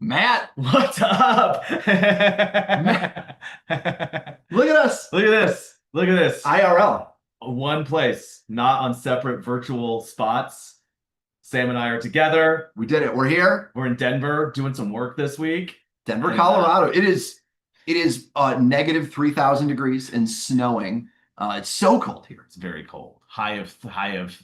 Matt, What's up? look at us. Look at this. Look at this. IRL. One place, not on separate virtual spots. Sam and I are together. We did it. We're here. We're in Denver doing some work this week. Denver, Colorado. It is negative 3,000 degrees and snowing. It's so cold here. It's very cold. High of negative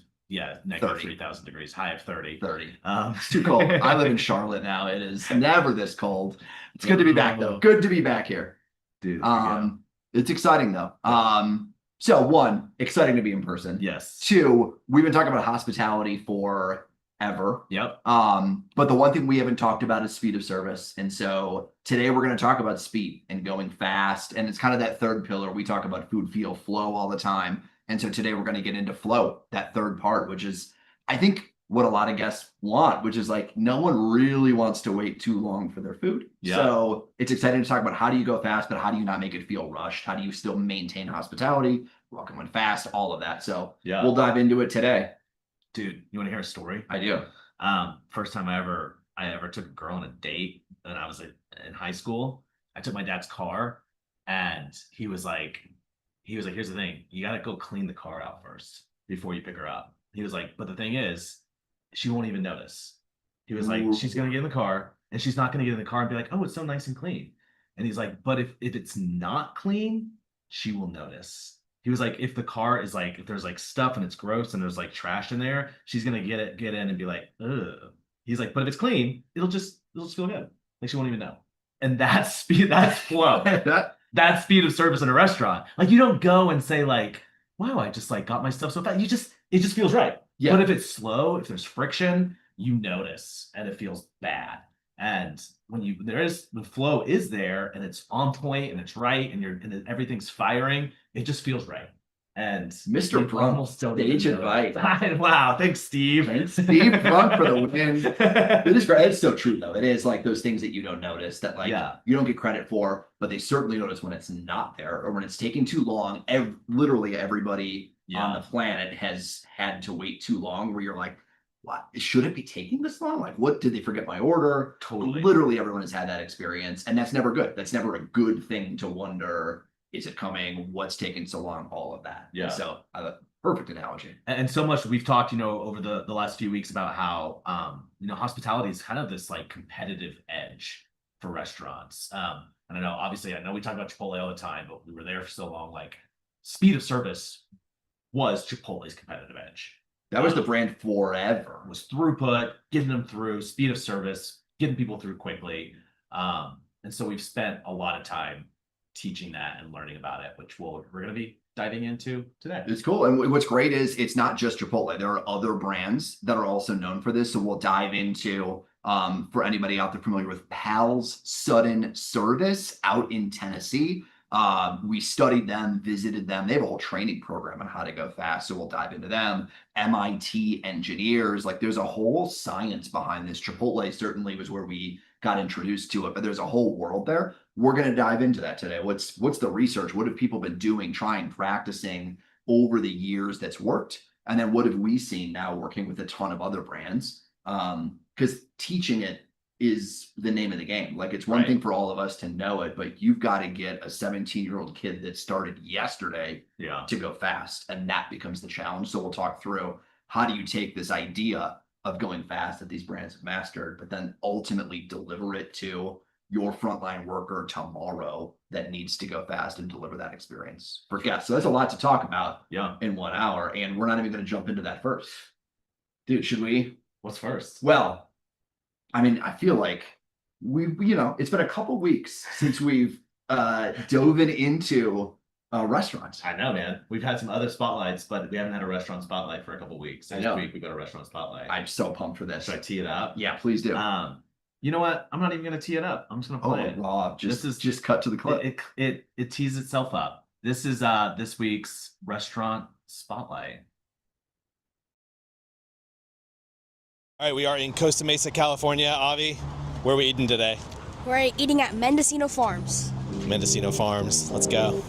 30. 3,000 degrees. High of 30. 30. It's too cold. I live in Charlotte now. It is never this cold. It's good to be back though. Good to be back here. Dude. It's exciting though. So one, exciting to be in person. Yes. Two, we've been talking about hospitality forever. Yep. But the one thing we haven't talked about is speed of service. And so today we're going to talk about speed and going fast. And it's kind of that third pillar. We talk about food, feel, flow all the time. And so today we're going to get into flow, that third part, which is, I think, what a lot of guests want, which is like, no one really wants to wait too long for their food. Yeah. So it's exciting to talk about how do you go fast, but how do you not make it feel rushed? How do you still maintain hospitality, welcome and fast, all of that. So yeah, we'll dive into it today. Dude, you want to hear a story? I do. First time I ever took a girl on a date, and I was in high school. I took my dad's car, and he was like, here's the thing, you got to go clean the car out first before you pick her up. He was like, but the thing is, she won't even notice. He was like, she's going to get in the car, and she's not going to get in the car and be like, oh, it's so nice and clean. And he's like, but if it's not clean, she will notice. He was like, if the car is like, if there's like stuff and it's gross and there's like trash in there, she's going to get in and be like, ugh. He's like, but if it's clean, it'll just feel good. Like she won't even know. And that's flow. That's speed of service in a restaurant. Like you don't go and say like, wow, I just like got my stuff so fast. It just feels right. Yeah. But if it's slow, if there's friction, you notice and it feels bad. And when the flow is there and it's on point and it's right and everything's firing, it just feels right. And Mr. Brunk, stage advice. Wow, thanks, Steve. Thanks, Steve Brunk, for the win. It is great. It's so true though. It is like those things that you don't notice that like you don't get credit for, but they certainly notice when it's not there or when it's taking too long. Literally everybody on the planet has had to wait too long where you're like, what? Should it be taking this long? Like, what, did they forget my order? Totally. Literally everyone has had that experience, and that's never good. That's never a good thing to wonder, is it coming? What's taking so long? All of that. Yeah. And so perfect analogy. And so much we've talked, over the last few weeks about how, hospitality is kind of this like competitive edge for restaurants. And I know we talk about Chipotle all the time, but we were there for so long, like speed of service was Chipotle's competitive edge. That was the brand forever. Was throughput, getting them through, speed of service, getting people through quickly. And so we've spent a lot of time teaching that and learning about it, which we're going to be diving into today. It's cool. And what's great is it's not just Chipotle. There are other brands that are also known for this. So we'll dive into, for anybody out there familiar with Pal's Sudden Service out in Tennessee. We studied them, visited them. They have a whole training program on how to go fast. So we'll dive into them. MIT engineers, like there's a whole science behind this. Chipotle certainly was where we got introduced to it, but there's a whole world there. We're going to dive into that today. What's the research? What have people been doing, trying, practicing over the years that's worked? And then what have we seen now working with a ton of other brands? Because teaching it is the name of the game. Like it's one thing for all of us to know it, but you've got to get a 17-year-old kid that started yesterday to go fast. And that becomes the challenge. So we'll talk through how do you take this idea of going fast that these brands have mastered, but then ultimately deliver it to your frontline worker tomorrow that needs to go fast and deliver that experience for guests. So that's a lot to talk about in 1 hour. And we're not even going to jump into that first. Dude, should we? What's first? Well, I mean, I feel like it's been a couple weeks since we've dove into restaurants. I know, man. We've had some other spotlights, but we haven't had a restaurant spotlight for a couple weeks. This week we've got a restaurant spotlight. I'm so pumped for this. Should I tee it up? Yeah, please do. You know what? I'm not even going to tee it up. I'm just going to play it. Well, just cut to the clip. It tees itself up. This is this week's restaurant spotlight. All right, we are in Costa Mesa, California. Avi, where are we eating today? We're eating at Mendocino Farms. Mendocino Farms. Let's go.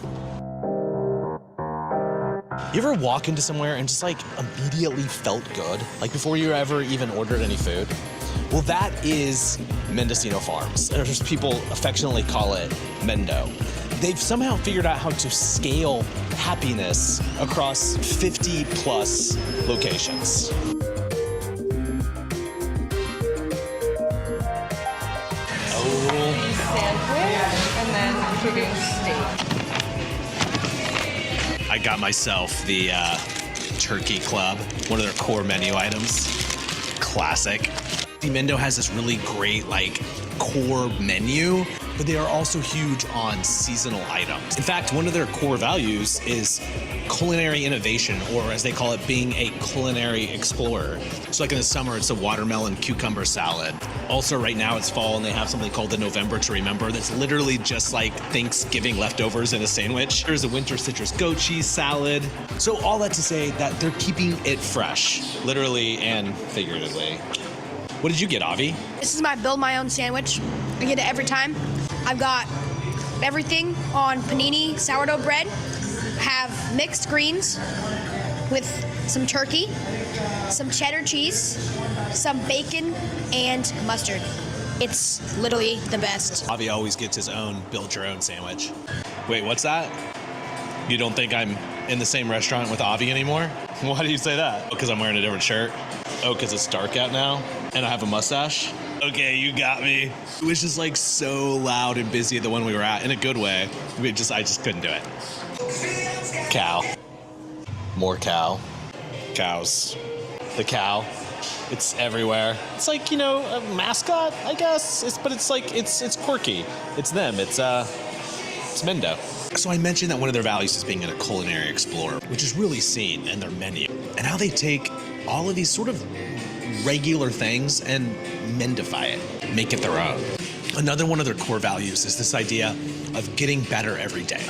You ever walk into somewhere and just like immediately felt good? Like before you ever even ordered any food? Well, that is Mendocino Farms, or as people affectionately call it, Mendo. They've somehow figured out how to scale happiness across 50 plus locations. Sandwich and then chicken steak. I got myself the Turkey Club, one of their core menu items. Classic. Mendo has this really great core menu, but they are also huge on seasonal items. In fact, one of their core values is culinary innovation, or as they call it, being a culinary explorer. So like in the summer, it's a watermelon cucumber salad. Also right now it's fall and they have something called the November to Remember that's literally just like Thanksgiving leftovers in a sandwich. There's a winter citrus goat cheese salad. So all that to say that they're keeping it fresh, literally and figuratively. What did you get, Avi? This is my build my own sandwich. I get it every time. I've got everything on panini sourdough bread. Have mixed greens with some turkey, some cheddar cheese, some bacon, and mustard. It's literally the best. Avi always gets his own build your own sandwich. Wait, what's that? You don't think I'm in the same restaurant with Avi anymore? Why do you say that? Because I'm wearing a different shirt? Oh, because it's dark out now and I have a mustache? Okay, you got me. It was just so loud and busy the one we were at in a good way. I just couldn't do it. Cow. More cow. Cows. The cow. It's everywhere. It's a mascot, I guess. It's quirky. It's them. It's Mendo. So I mentioned that one of their values is being a culinary explorer, which is really seen in their menu, and how they take all of these sort of regular things and mendify it, make it their own. Another one of their core values is this idea of getting better every day.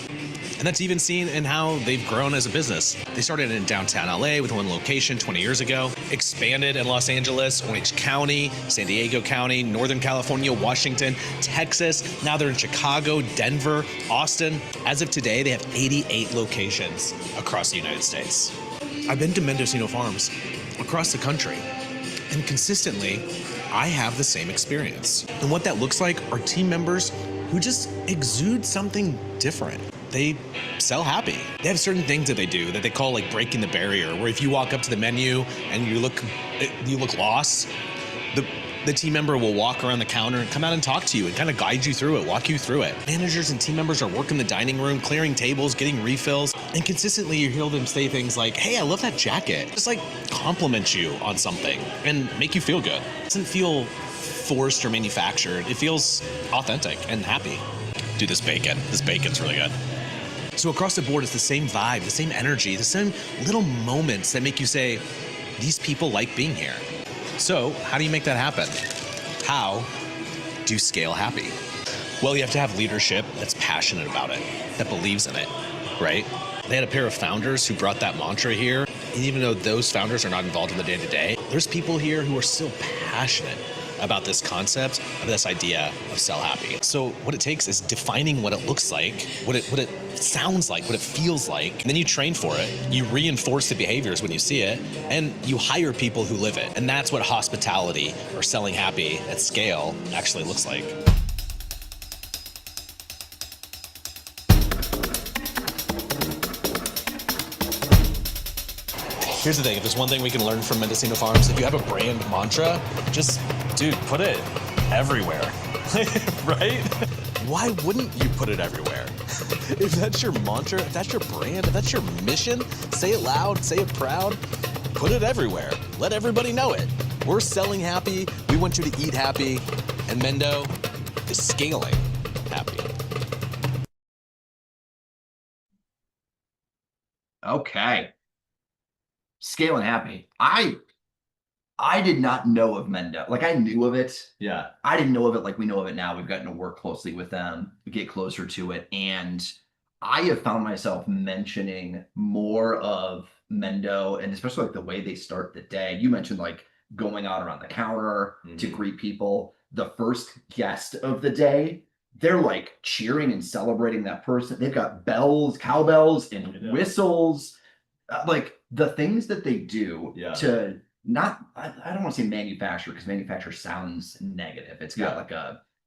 And that's even seen in how they've grown as a business. They started in downtown LA with one location 20 years ago, expanded in Los Angeles, Orange County, San Diego County, Northern California, Washington, Texas. Now they're in Chicago, Denver, Austin. As of today, they have 88 locations across the United States. I've been to Mendocino Farms across the country, and consistently, I have the same experience. And what that looks like are team members who just exude something different. They sell happy. They have certain things that they do that they call breaking the barrier, where if you walk up to the menu and you look lost, the team member will walk around the counter and come out and talk to you and kind of guide you through it, walk you through it. Managers and team members are working the dining room, clearing tables, getting refills, and consistently you hear them say things like, "Hey, I love that jacket." Just compliment you on something and make you feel good. It doesn't feel forced or manufactured. It feels authentic and happy. Dude, this bacon's really good. So across the board, it's the same vibe, the same energy, the same little moments that make you say, these people like being here. So how do you make that happen? How do you scale happy? Well, you have to have leadership that's passionate about it, that believes in it, right? They had a pair of founders who brought that mantra here. And even though those founders are not involved in the day-to-day, there's people here who are still passionate about this concept, of this idea of sell happy. So what it takes is defining what it looks like, what it sounds like, what it feels like, and then you train for it. You reinforce the behaviors when you see it, and you hire people who live it. And that's what hospitality or selling happy at scale actually looks like. Here's the thing, if there's one thing we can learn from Mendocino Farms, if you have a brand mantra, just, dude, put it everywhere, right? Why wouldn't you put it everywhere? If that's your mantra, if that's your brand, if that's your mission, say it loud, say it proud, put it everywhere. Let everybody know it. We're selling happy, we want you to eat happy, and Mendo is scaling happy. Okay. Scaling happy. I did not know of Mendo. I knew of it. Yeah. I didn't know of it like we know of it now. We've gotten to work closely with them, get closer to it. And I have found myself mentioning more of Mendo, and especially the way they start the day. You mentioned going out around the counter to greet people. The first guest of the day, they're cheering and celebrating that person. They've got bells, cowbells, and whistles. The things that they do to not, I don't want to say manufacturer because manufacturer sounds negative. It's got Yeah. like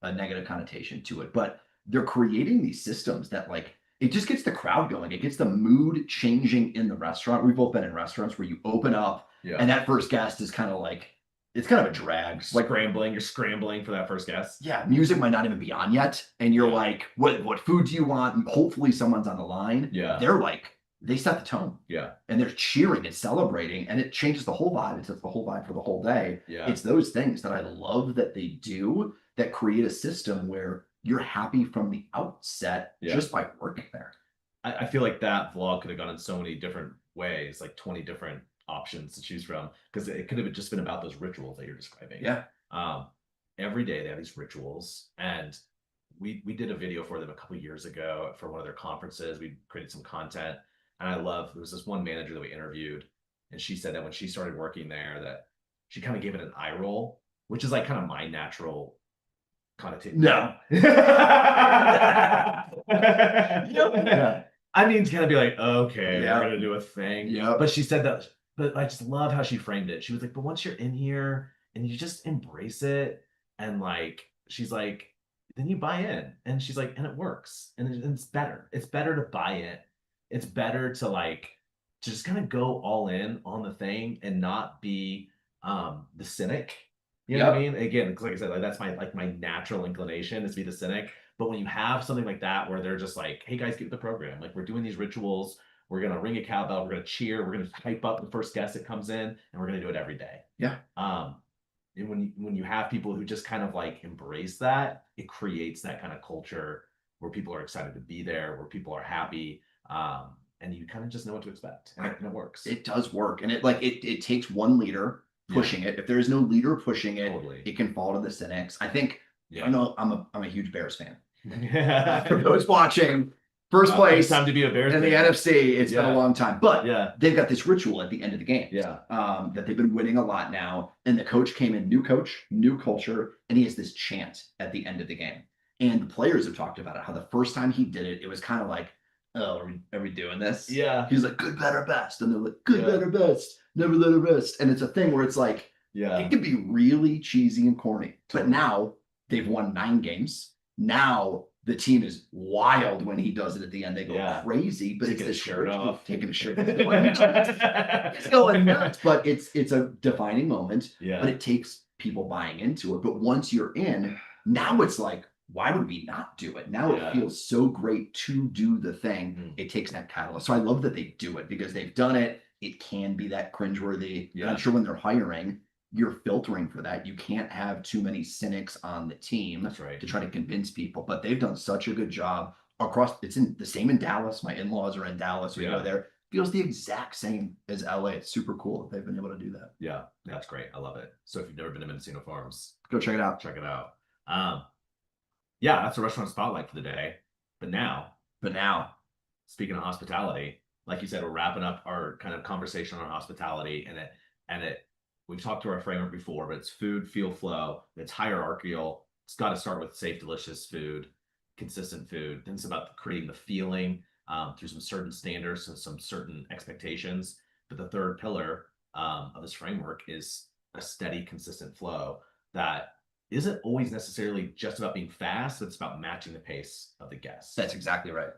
a negative connotation to it, but they're creating these systems that like, it just gets the crowd going. It gets the mood changing in the restaurant. We've both been in restaurants where you open up Yeah. and that first guest is kind of like, it's kind of a drag. Like, You're scrambling for that first guest. yeah, music might not even be on yet. And you're Yeah. like, what food do you want? And hopefully someone's on the line. Yeah. They're like, they set the tone. Yeah. And they're cheering and celebrating, and it changes the whole vibe. It sets the whole vibe for the whole day. Yeah. It's those things that I love that they do that create a system where you're happy from the outset Yeah. just by working there. I feel like that vlog could have gone in so many different ways, like 20 different options to choose from, because it could have just been about those rituals that you're describing. Yeah. Every day they have these rituals, and we did a video for them a couple years ago for one of their conferences. We created some content, and there was this one manager that we interviewed, and she said that when she started working there, that she kind of gave it an eye roll, which is like kind of my natural connotation. No. Yeah. I mean, to kind of be like, okay, Yeah. we're gonna do a thing. Yeah. But she said that, but I just love how she framed it. She was like, but once you're in here and you just embrace it, and like, she's like, then you buy in. And she's like, and it works. And it's better. It's better to buy it. It's better to like, to just kind of go all in on the thing and not be the cynic. You know what I mean? Again, because like I said, like that's my natural inclination is to be the cynic. But when you have something like that where they're just like, hey guys, get with the program. Like, we're doing these rituals. We're gonna ring a cowbell. We're gonna cheer. We're gonna hype up the first guest that comes in, and we're gonna do it every day. Yeah. And when you have people who just kind of like embrace that, it creates that kind of culture where people are excited to be there, where people are happy, and you kind of just know what to expect, and it works. It does work. And it takes one leader pushing it. If there is no leader pushing it, Totally. it can fall to the cynics. I think, Yeah. I know I'm a huge Bears fan. For Yeah. those watching, first place Time to be a Bears in the fan. NFC, it's been a Yeah. long time. But Yeah. they've got this ritual at the end of the game. Yeah. That they've been winning a lot now. And the coach came in, new coach, new culture, and he has this chant at the end of the game. And the players have talked about it, how the first time he did it, it was kind of like, oh, are we doing this? Yeah. He's like, good, better, best. And they're like, good, Yeah. better, best. Never let her rest. And it's a thing where it's like, Yeah. it can be really cheesy and corny. But now they've won 9 games. Now the team is wild when he does it at the end. They go Yeah. crazy, but Taking it's his this shirt ritual- off. taking his shirt off. It's going nuts, but it's a defining moment. Yeah. But it takes people buying into it. But once you're in, now it's like, why would we not do it? Now Yeah. it feels so great to do the thing. Mhm. It takes that catalyst. So I love that they do it because they've done it. It can be that cringeworthy. And Yeah. I'm sure when they're hiring, you're filtering for that. You can't have too many cynics on the team That's right. to try to convince people. But they've done such a good job across. It's in the same in Dallas. My in-laws are in Dallas. We Yeah. go there. Feels the exact same as LA. It's super cool that they've been able to do that. Yeah. That's great. I love it. So if you've never been to Mendocino Farms, Go check it out. check it out. Yeah, that's a restaurant spotlight for the day. But now, speaking of hospitality, like you said, we're wrapping up our kind of conversation on hospitality, and we've talked to our framework before, but it's food, feel, flow. It's hierarchical. It's got to start with safe, delicious food, consistent food. Then it's about creating the feeling through some certain standards and some certain expectations. But the third pillar of this framework is a steady, consistent flow that isn't always necessarily just about being fast. It's about matching the pace of the guests. That's exactly right.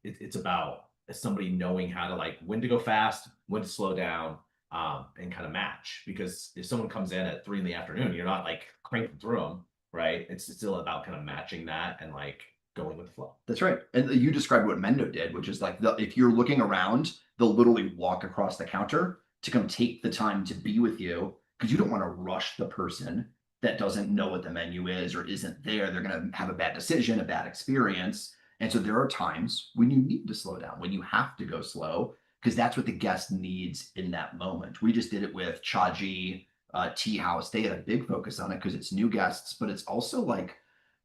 It's about somebody knowing how to like when to go fast, when to slow down, and kind of match. Because if someone comes in at 3 PM, you're not like cranking through them, right? It's still about kind of matching that and like going with the flow. That's right. And you described what Mendo did, which is like if you're looking around, they'll literally walk across the counter to come take the time to be with you because you don't want to rush the person that doesn't know what the menu is or isn't there. They're going to have a bad decision, a bad experience. And so there are times when you need to slow down, when you have to go slow, because that's what the guest needs in that moment. We just did it with Chaji Tea House. They had a big focus on it because it's new guests, but it's also like,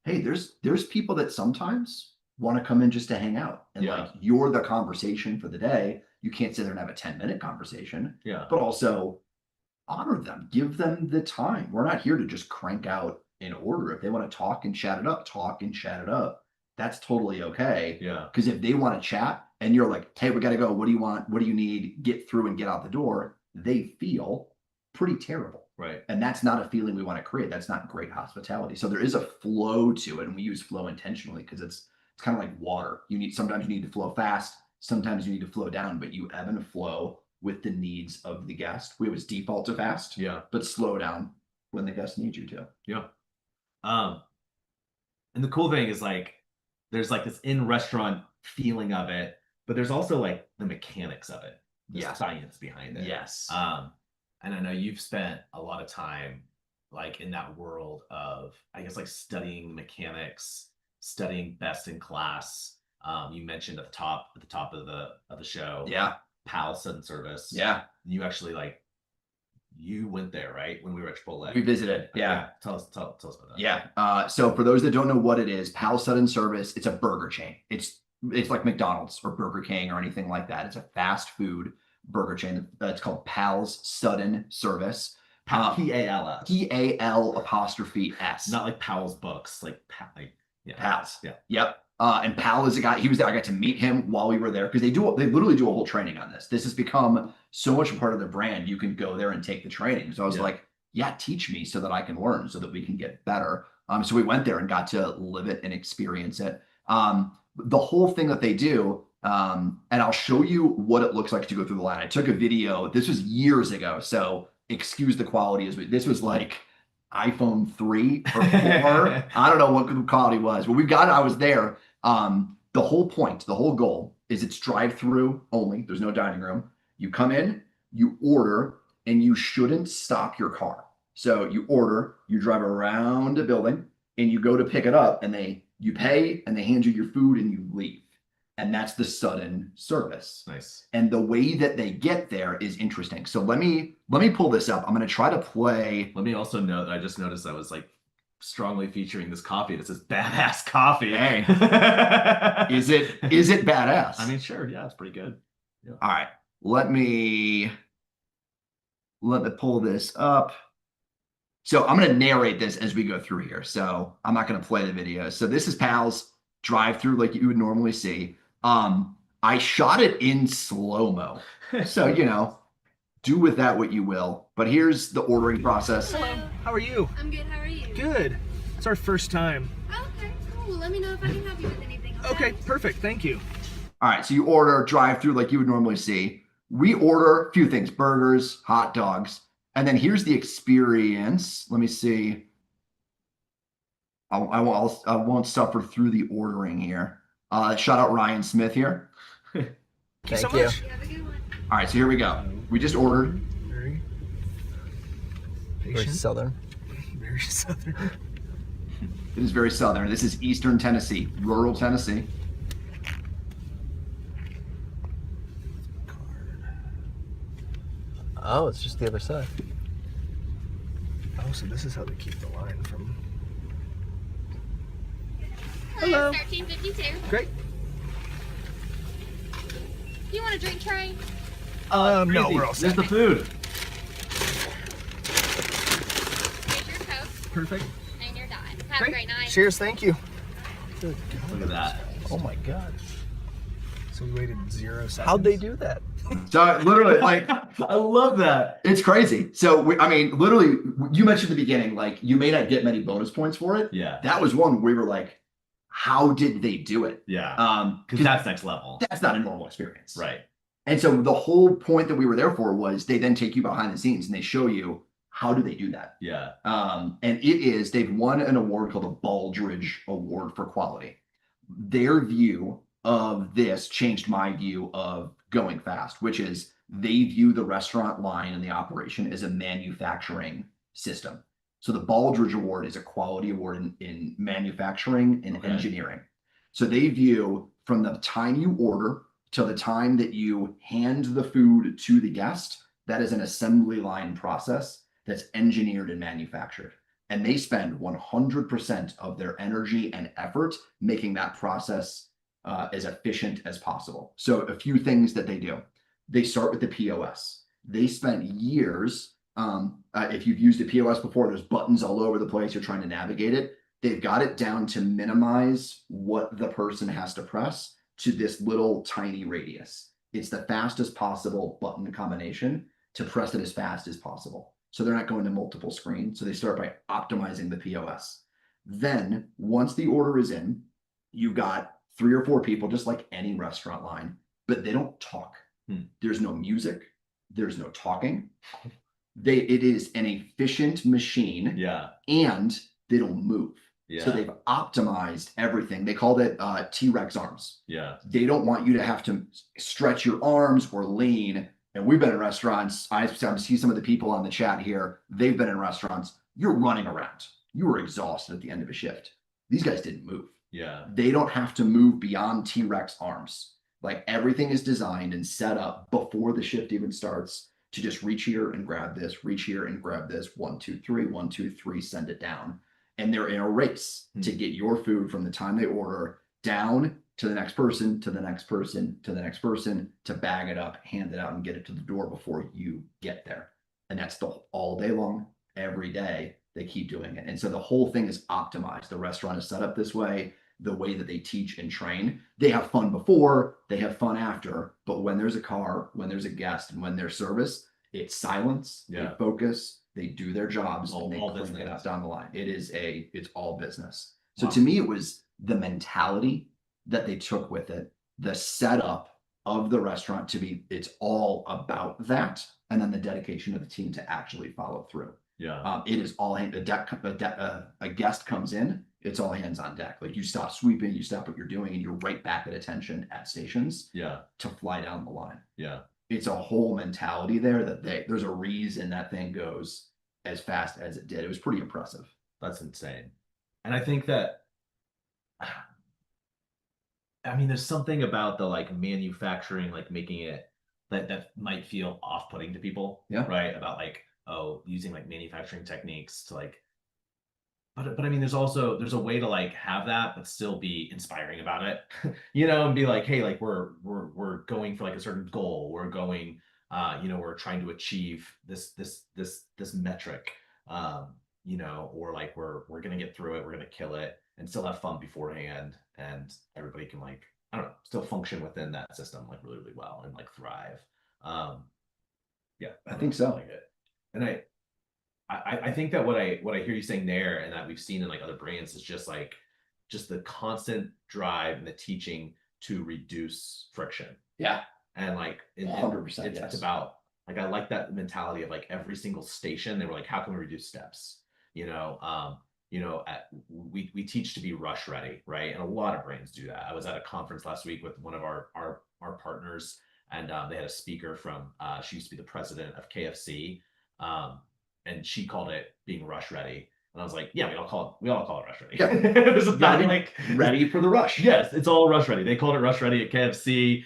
hey, there's people that sometimes want to come in just to hang out. And Yeah. like you're the conversation for the day. You can't sit there and have a 10-minute conversation, Yeah. but also honor them, give them the time. We're not here to just crank out an order. If they want to talk and chat it up, talk and chat it up. That's totally okay. Yeah. Because if they want to chat and you're like, hey, we got to go. What do you want? What do you need? Get through and get out the door. They feel pretty terrible. Right. And that's not a feeling we want to create. That's not great hospitality. So there is a flow to it, and we use flow intentionally because it's kind of like water. Sometimes you need to flow fast, sometimes you need to flow down, but you ebb and flow with the needs of the guest. We always default to fast, but slow down when the guest needs you to. Yeah. And the cool thing is like there's like this in-restaurant feeling of it, but there's also like the mechanics of it, the science behind it. Yes. And I know you've spent a lot of time like in that world of, I guess, like studying mechanics, studying best in class. You mentioned at the top of the show, PAL Sudden Service. Yeah. You actually you went there, right? When we were at Chipotle. We visited. Yeah. Tell us about that. Yeah. So for those that don't know what it is, PAL Sudden Service, it's a burger chain. It's like McDonald's or Burger King or anything like that. It's a fast food burger chain. It's called PAL's Sudden Service. PALS. PAL''S. Not like Powell's books, PAL's. Yeah. Yep. And Pal is a guy, he was there. I got to meet him while we were there because they literally do a whole training on this. This has become so much a part of their brand. You can go there and take the training. So I was like, teach me so that I can learn so that we can get better. So we went there and got to live it and experience it. The whole thing that they do, and I'll show you what it looks like to go through the line. I took a video. This was years ago, so excuse the quality. This was like iPhone 3 or 4. I don't know what the quality was, but I was there. The whole point, the whole goal is it's drive-through only. There's no dining room. You come in, you order, and you shouldn't stop your car. So you order, you drive around a building, and you go to pick it up, and you pay, and they hand you your food, and you leave. And that's the sudden service. Nice. And the way that they get there is interesting. So let me pull this up. I'm going to try to play. Let me also note that I just noticed I was like strongly featuring this coffee that says badass coffee. Hey, is it badass? I mean, sure. Yeah, it's pretty good. Yeah. All right. Let me pull this up. So I'm going to narrate this as we go through here. So I'm not going to play the video. So this is Pal's drive-through like you would normally see. I shot it in slow-mo. So, do with that what you will. But here's the ordering process. Hello. How are you? I'm good. How are you? Good. It's our first time. Okay, cool. Let me know if I can help you with anything. Okay, perfect. Thank you. All right, so you order drive-through like you would normally see. We order a few things, burgers, hot dogs, and then here's the experience. Let me see. I won't suffer through the ordering here. Shout out Ryan Smith here. Thank you so much. You have a good one. All right, so here we go. We just ordered. Very Very patient. southern. Very southern. It is very southern. This is Eastern Tennessee, rural Tennessee. Oh, it's just the other side. Oh, so this is how they keep the line from... Hello. 1352. Great. You want a drink, Trey? No, Crazy. we're all set. There's the food. Here's your Coke Perfect. and your dime. Have a great night. Cheers, thank you. Look at that. Oh my God. So we waited 0 seconds. How'd they do that? So literally, like, I love that. it's crazy. So literally, you mentioned at the beginning, like, you may not get many bonus points for it. Yeah. That was one where we were like, how did they do it? Yeah. Because that's next level. That's not a normal experience. Right. And so the whole point that we were there for was they then take you behind the scenes and they show you how do they do that. Yeah. And they've won an award called the Baldrige Award for Quality. Their view of this changed my view of going fast, which is they view the restaurant line and the operation as a manufacturing system. So the Baldrige Award is a quality award in manufacturing and engineering. So they view from the time you order till the time that you hand the food to the guest, that is an assembly line process that's engineered and manufactured. And they spend 100% of their energy and effort making that process as efficient as possible. So a few things that they do. They start with the POS. They spent years, if you've used a POS before, there's buttons all over the place, you're trying to navigate it. They've got it down to minimize what the person has to press to this little tiny radius. It's the fastest possible button combination to press it as fast as possible. So they're not going to multiple screens. So they start by optimizing the POS. Then once the order is in, you've got 3 or 4 people, just like any restaurant line, but they don't talk. There's no music. There's no talking. It is an efficient machine. Yeah. And they don't move. Yeah. So they've optimized everything. They called it T-Rex arms. Yeah. They don't want you to have to stretch your arms or lean. And we've been in restaurants. I see some of the people on the chat here. They've been in restaurants. You're running around. You were exhausted at the end of a shift. These guys didn't move. Yeah. They don't have to move beyond T-Rex arms. Like everything is designed and set up before the shift even starts to just reach here and grab this, reach here and grab this. 1, 2, 3, 1, 2, 3, send it down. And they're in a race to get your food from the time they order down to the next person, to the next person, to the next person, to bag it up, hand it out, and get it to the door before you get there. And that's all day long, every day, they keep doing it. And so the whole thing is optimized. The restaurant is set up this way, the way that they teach and train. They have fun before, they have fun after, but when there's a car, when there's a guest, and when there's service, it's silence, they focus, they do their jobs, and they crank it out down the line. It's all business. So to me, it was the mentality that they took with it, the setup of the restaurant to be, it's all about that, and then the dedication of the team to actually follow through. Yeah. It is all a guest comes in, it's all hands on deck. Like you stop sweeping, you stop what you're doing, and you're right back at attention at stations. Yeah. To fly down the line. Yeah. It's a whole mentality there that there's a reason that thing goes as fast as it did. It was pretty impressive. That's insane. And I think that, I mean, there's something about the like manufacturing, like making it that might feel off-putting to people. Yeah. Right. About like, oh, using like manufacturing techniques to like, but I mean, there's a way to like have that, but still be inspiring about it, and be like, hey, like we're going for like a certain goal. We're going, we're trying to achieve this metric, or like we're gonna get through it. We're gonna kill it and still have fun beforehand, and everybody can like, I don't know, still function within that system like really, really well and like thrive. Yeah, I think so. I like it, and I think that what I hear you saying there, and that we've seen in like other brands, is just the constant drive and the teaching to reduce friction. Yeah. And like 100%. it's about like, I like that mentality of like every single station they were like, how can we reduce steps? We teach to be rush ready, right? And a lot of brands do that. I was at a conference last week with one of our partners, and they had a speaker from she used to be the president of KFC. And she called it being rush ready. And I was like, yeah, we all call it rush ready. Yeah. There's about like ready for the rush. Yes, it's all rush ready. They called it rush ready at KFC.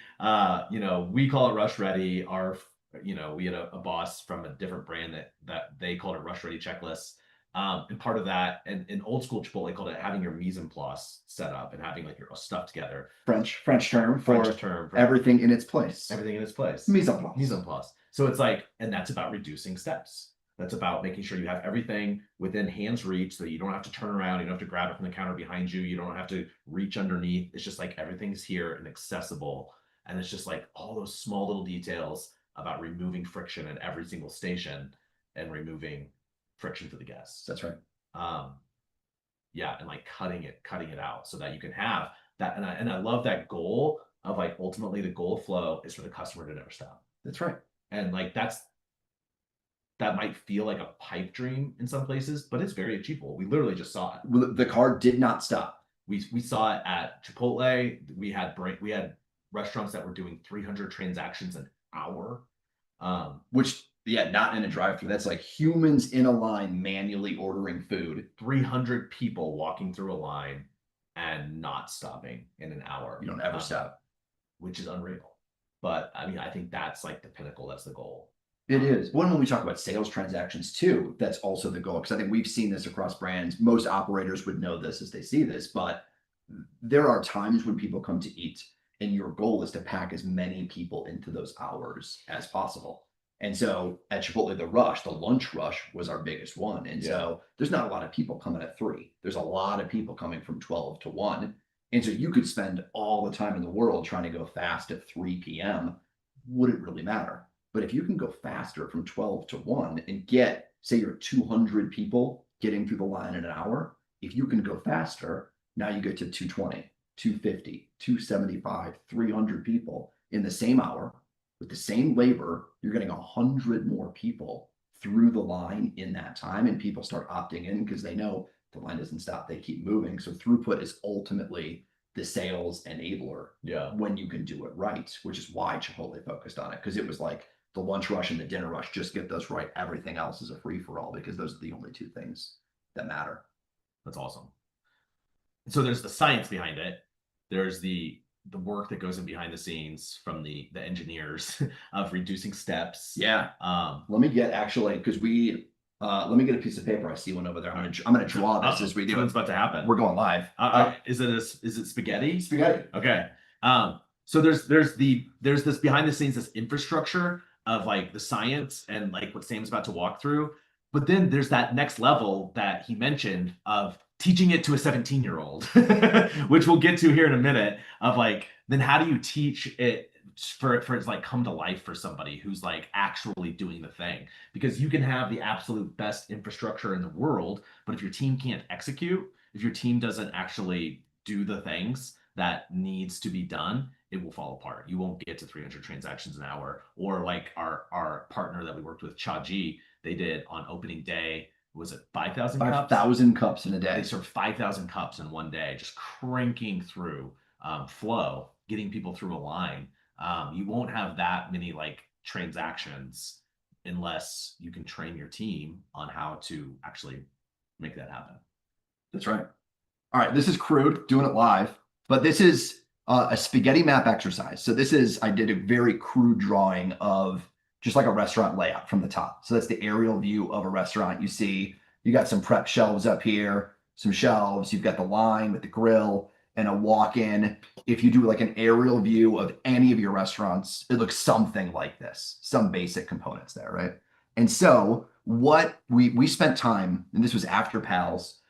We call it rush ready. We had a boss from a different brand that they called it rush ready checklists. And part of that, and in old school Chipotle, called it having your mise en place set up and having like your stuff together. French term for everything in its place. Everything in its place. Mise en place. Mise en place. So it's like, and that's about reducing steps. That's about making sure you have everything within hand's reach so that you don't have to turn around. You don't have to grab it from the counter behind you. You don't have to reach underneath. It's just like everything's here and accessible. And it's just like all those small little details about removing friction at every single station and removing friction for the guests. That's right. And like cutting it out so that you can have that. And I love that goal of like, ultimately the goal of flow is for the customer to never stop. That's right. And like, that might feel like a pipe dream in some places, but it's very achievable. We literally just saw it. The car did not stop. We saw it at Chipotle. We had restaurants that were doing 300 transactions an hour. Not in a drive-thru. That's like humans in a line manually ordering food. 300 people walking through a line and not stopping in an hour. You don't ever stop. Which is unreal. But I mean, I think that's like the pinnacle. That's the goal. It is. When we talk about sales transactions too, that's also the goal. Because I think we've seen this across brands. Most operators would know this as they see this, but there are times when people come to eat and your goal is to pack as many people into those hours as possible. And so at Chipotle, the lunch rush was our biggest one. And so there's not a lot of people coming at 3. There's a lot of people coming from 12 to 1. And so you could spend all the time in the world trying to go fast at 3 p.m. Would it really matter? But if you can go faster from 12 to 1 and get, say you're 200 people getting through the line in an hour, if you can go faster, now you get to 220, 250, 275, 300 people in the same hour with the same labor. You're getting 100 more people through the line in that time, and people start opting in because they know the line doesn't stop, they keep moving. So throughput is ultimately the sales enabler when you can do it right, which is why Chipotle focused on it, because it was like the lunch rush and the dinner rush. Just get those right, everything else is a free-for-all, because those are the only two things that matter. That's awesome. So there's the science behind it. There's the work that goes in behind the scenes from the engineers of reducing steps. Yeah. Let me get, actually, because let me get a piece of paper. I see one over there. I'm gonna draw this as we do. What's about to happen? We're going live. Is it spaghetti? Spaghetti. Okay. So there's this behind the scenes, this infrastructure of like the science and like what Sam's about to walk through. But then there's that next level that he mentioned of teaching it to a 17-year-old, which we'll get to here in a minute, of like, then how do you teach it for it to like come to life for somebody who's like actually doing the thing? Because you can have the absolute best infrastructure in the world, but if your team can't execute, if your team doesn't actually do the things that needs to be done, it will fall apart. You won't get to 300 transactions an hour. Or like our partner that we worked with, Chaji, they did on opening day, was it 5,000 cups? 5,000 cups in a day. They served 5,000 cups in one day, just cranking through flow, getting people through a line. You won't have that many like transactions unless you can train your team on how to actually make that happen. That's right. All right, this is crude, doing it live, but this is a spaghetti map exercise. So this is, I did a very crude drawing of just like a restaurant layout from the top. So that's the aerial view of a restaurant. You see, you got some prep shelves up here, some shelves, you've got the line with the grill and a walk-in. If you do like an aerial view of any of your restaurants, it looks something like this, some basic components there, right? And so what we spent time, and this was after PALS,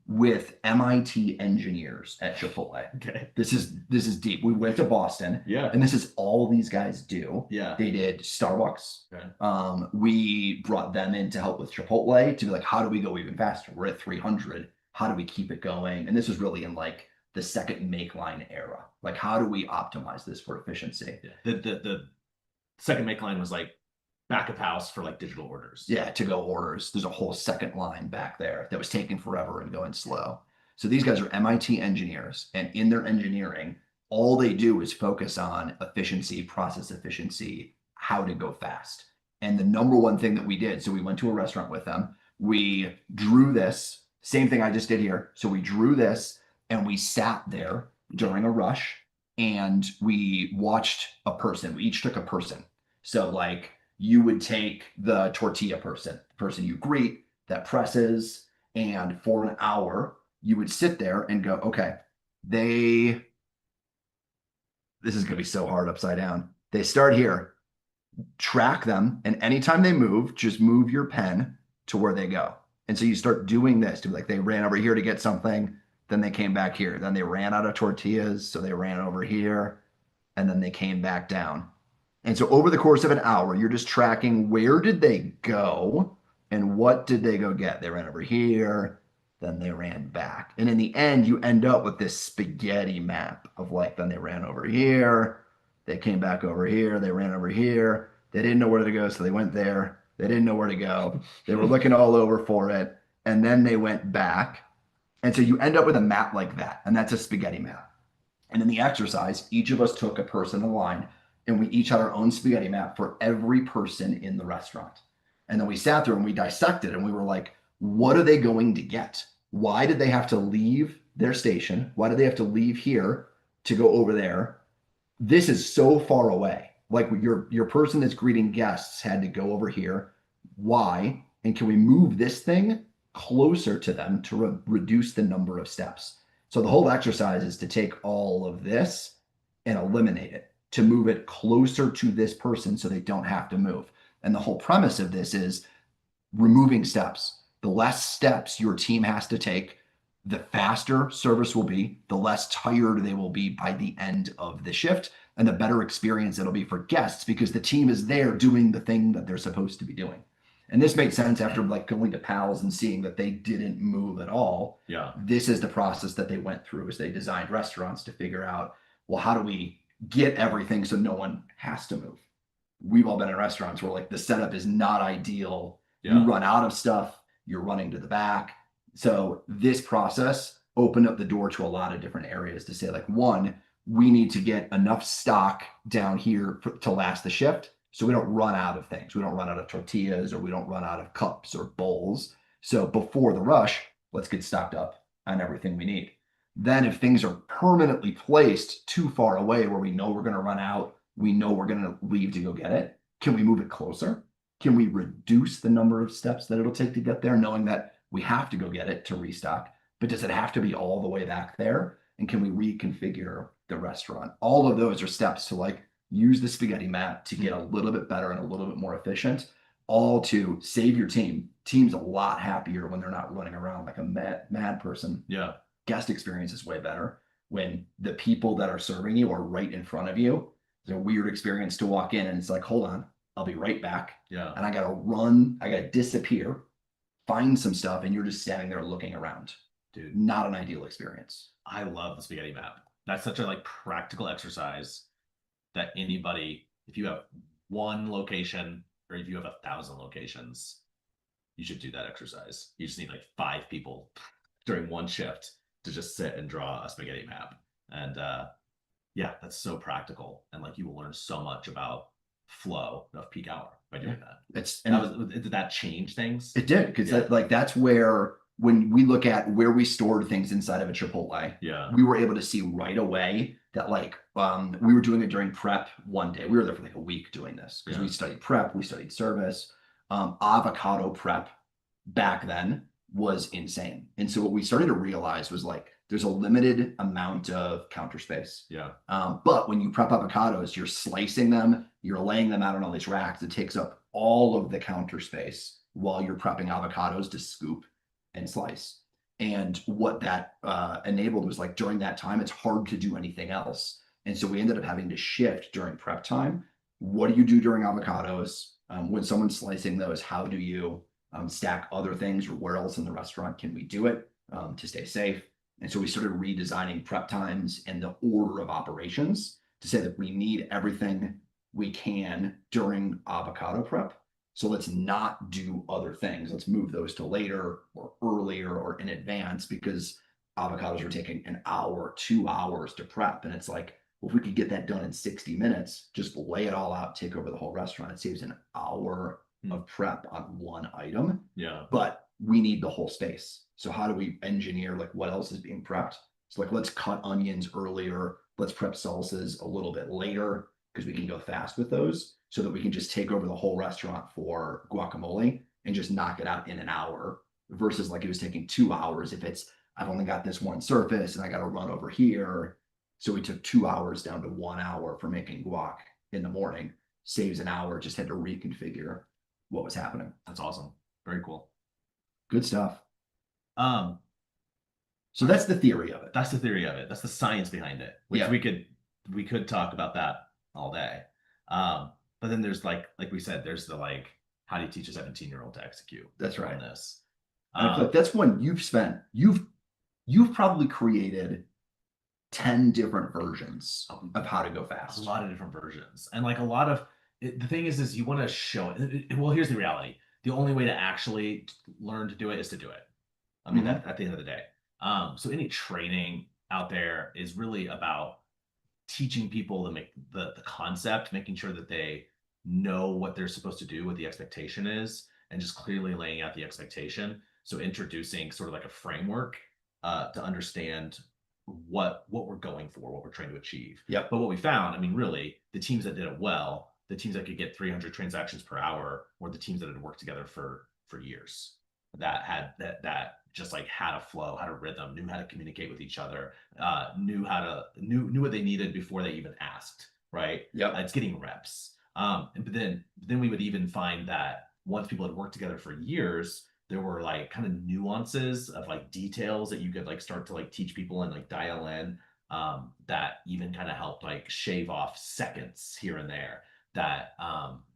with MIT engineers at Chipotle. Okay. This is deep. We went to Boston. Yeah. And this is all these guys do. Yeah. They did Starbucks. Okay. We brought them in to help with Chipotle to be like, how do we go even faster? We're at 300. How do we keep it going? And this was really in like the second make line era. Like, how do we optimize this for efficiency? Yeah. The second make line was like back of house for like digital orders. Yeah, to go orders. There's a whole second line back there that was taking forever and going slow. So these guys are MIT engineers, and in their engineering, all they do is focus on efficiency, process efficiency, how to go fast. And the number one thing that we did, so we went to a restaurant with them, we drew this, same thing I just did here. So we drew this and we sat there during a rush and we watched a person. We each took a person. So like, you would take the tortilla person, the person you greet that presses, and for an hour, you would sit there and go, okay, this is going to be so hard upside down. They start here, track them, and anytime they move, just move your pen to where they go. And so you start doing this to be like, they ran over here to get something, then they came back here. Then they ran out of tortillas, so they ran over here, and then they came back down. And so over the course of an hour, you're just tracking where did they go and what did they go get? They ran over here, then they ran back. And in the end, you end up with this spaghetti map of like, then they ran over here, they came back over here, they ran over here. They didn't know where to go, so they went there. They didn't know where to go. They were looking all over for it. And then they went back. And so you end up with a map like that. And that's a spaghetti map. And in the exercise, each of us took a person in line, and we each had our own spaghetti map for every person in the restaurant. And then we sat there and we dissected and we were like, what are they going to get? Why did they have to leave their station? Why do they have to leave here to go over there? This is so far away. Like your person that's greeting guests had to go over here. Why? And can we move this thing closer to them to reduce the number of steps? So the whole exercise is to take all of this and eliminate it, to move it closer to this person so they don't have to move. And the whole premise of this is removing steps. The less steps your team has to take, the faster service will be, the less tired they will be by the end of the shift, and the better experience it'll be for guests because the team is there doing the thing that they're supposed to be doing. And this made sense after like going to Pals and seeing that they didn't move at all. Yeah. This is the process that they went through as they designed restaurants to figure out, well, how do we get everything so no one has to move? We've all been in restaurants where like the setup is not ideal. Yeah. You run out of stuff, you're running to the back. So this process opened up the door to a lot of different areas to say like, one, we need to get enough stock down here to last the shift. So we don't run out of things. We don't run out of tortillas or we don't run out of cups or bowls. So before the rush, let's get stocked up on everything we need. Then if things are permanently placed too far away where we know we're going to run out, we know we're going to leave to go get it, can we move it closer? Can we reduce the number of steps that it'll take to get there, knowing that we have to go get it to restock? But does it have to be all the way back there? And can we reconfigure the restaurant? All of those are steps to like use the spaghetti map to get a little bit better and a little bit more efficient, all to save your team. Team's a lot happier when they're not running around like a mad person. Yeah. Guest experience is way better when the people that are serving you are right in front of you. It's a weird experience to walk in and it's like, hold on, I'll be right back. Yeah. And I got to run, I got to disappear, find some stuff, and you're just standing there looking around. Dude, Not an ideal experience. I love the spaghetti map. That's such a like practical exercise that anybody, if you have one location or if you have 1,000 locations, you should do that exercise. You just need like 5 people during one shift to just sit and draw a spaghetti map. And yeah, that's so practical. And like you will learn so much about flow of peak hour by doing that. Did that change things? It did, because that's where when we look at where we stored things inside of a Chipotle, Yeah. we were able to see right away that like we were doing it during prep one day. We were there for like a week doing this because we studied prep, we studied service. Avocado prep back then was insane. And so what we started to realize was like there's a limited amount of counter space. Yeah. But when you prep avocados, you're slicing them, you're laying them out on all these racks. It takes up all of the counter space while you're prepping avocados to scoop and slice. And what that enabled was like during that time, it's hard to do anything else. And so we ended up having to shift during prep time. What do you do during avocados? When someone's slicing those, how do you stack other things, or where else in the restaurant can we do it to stay safe? And so we started redesigning prep times and the order of operations to say that we need everything we can during avocado prep. So let's not do other things. Let's move those to later or earlier or in advance, because avocados are taking an hour, 2 hours to prep. And it's like, well, if we could get that done in 60 minutes, just lay it all out, take over the whole restaurant. It saves an hour of prep on one item. Yeah. But we need the whole space. So how do we engineer like what else is being prepped? So like, let's cut onions earlier. Let's prep salsas a little bit later because we can go fast with those, so that we can just take over the whole restaurant for guacamole and just knock it out in an hour, versus like it was taking 2 hours if it's, I've only got this one surface and I got to run over here. So we took 2 hours down to 1 hour for making guac in the morning. Saves an hour, just had to reconfigure what was happening. That's awesome. Very cool. Good stuff. Um, So that's the theory of it. That's the theory of it. That's the science behind it, which Yeah. we could talk about that all day. But then there's like we said, there's the like, how do you teach a 17-year-old to execute? That's right. On this. And I feel like that's when you've probably created 10 different versions of how to go A fast. lot of different versions, and like a lot of the thing is you want to show it. Well, here's the reality: the only way to actually learn to do it is to do it. I mean, that at the end of the day. So any training out there is really about teaching people to make the concept, making sure that they know what they're supposed to do, what the expectation is, and just clearly laying out the expectation. So introducing sort of like a framework to understand what we're going for, what we're trying to achieve. Yep. But what we found, I mean, really, the teams that did it well, the teams that could get 300 transactions per hour, were the teams that had worked together for years. That had that just like had a flow, had a rhythm, knew how to communicate with each other, knew what they needed before they even asked. Right. Yep. It's getting reps. But then we would even find that once people had worked together for years, there were like kind of nuances of like details that you could like start to like teach people and like dial in that even kind of helped like shave off seconds here and there that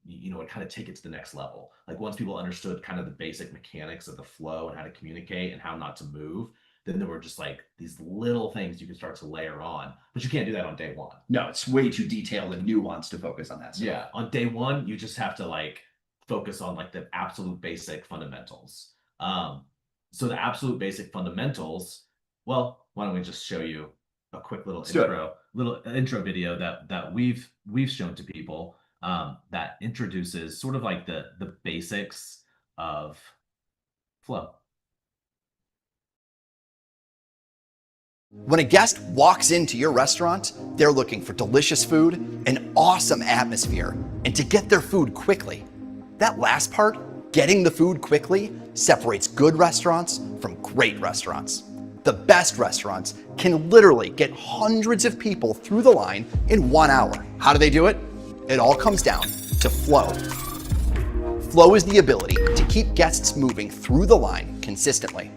would kind of take it to the next level. Like once people understood kind of the basic mechanics of the flow and how to communicate and how not to move, then there were just like these little things you could start to layer on, but you can't do that on day one. No, it's way too detailed and nuanced to focus on that stuff. Yeah, on day one, you just have to like focus on like the absolute basic fundamentals. So the absolute basic fundamentals, well, why don't we just show you a quick little intro video that we've shown to people that introduces sort of like the basics of flow. When a guest walks into your restaurant, they're looking for delicious food, an awesome atmosphere, and to get their food quickly. That last part, getting the food quickly, separates good restaurants from great restaurants. The best restaurants can literally get hundreds of people through the line in 1 hour. How do they do it? It all comes down to flow. Flow is the ability to keep guests moving through the line consistently.